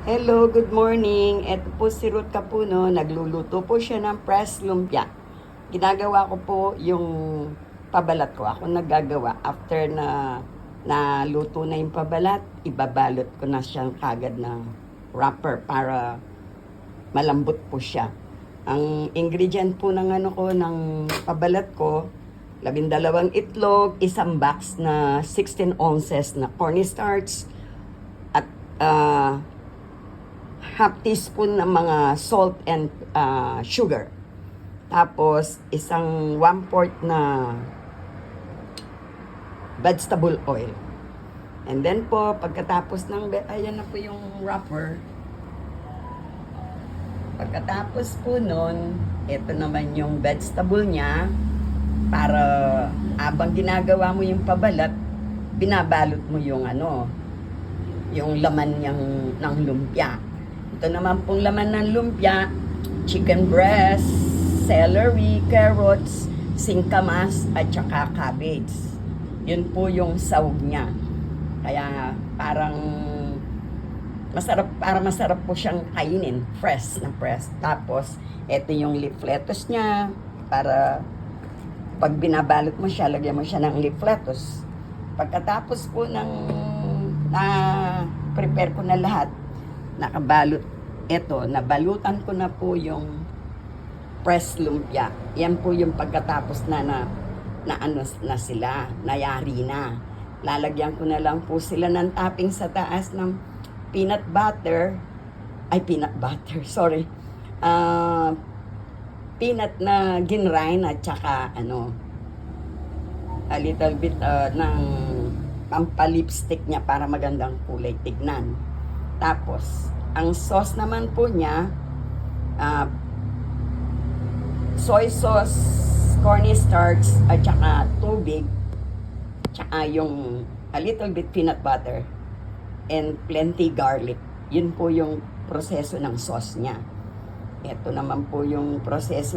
Hello, good morning. Ito po si Ruth Capuno. Nagluluto po siya ng press lumpia. Ginagawa ko po yung pabalat ko. Ako naggagawa. After na luto na yung pabalat, ibabalot ko na siyang kagad ng wrapper para malambot po siya. Ang ingredient po ng ng pabalat ko, 12 itlog, isang box na 16 ounces na cornstarch, at half teaspoon ng mga salt and sugar. Tapos, isang 1/4 na vegetable oil. And then po, pagkatapos ayan na po yung wrapper. Pagkatapos po nun, ito naman yung vegetable niya. Para abang ginagawa mo yung pabalat, binabalot mo yung yung laman ng lumpia. Ito naman pong laman ng lumpia: chicken breast, celery, carrots, singkamas, at saka cabbage. Yun po yung sahog niya. Kaya masarap po siyang kainin, fresh na fresh. Tapos, ito yung leaf lettuce niya, para pag binabalot mo siya, lagyan mo siya ng leaf lettuce. Pagkatapos po prepare ko na lahat, nakabalot. Ito, nabalutan ko na po yung press lumpia. Yan po yung pagkatapos na sila, nayari na. Lalagyan ko na lang po sila ng topping sa taas ng peanut butter, peanut na ginrind, at saka a little bit ng pampalipstick niya para magandang kulay tignan. Tapos, ang sauce naman po niya, soy sauce, cornstarch, at saka tubig, tsaka yung a little bit peanut butter, and plenty garlic. Yun po yung proseso ng sauce niya. Ito naman po yung proseso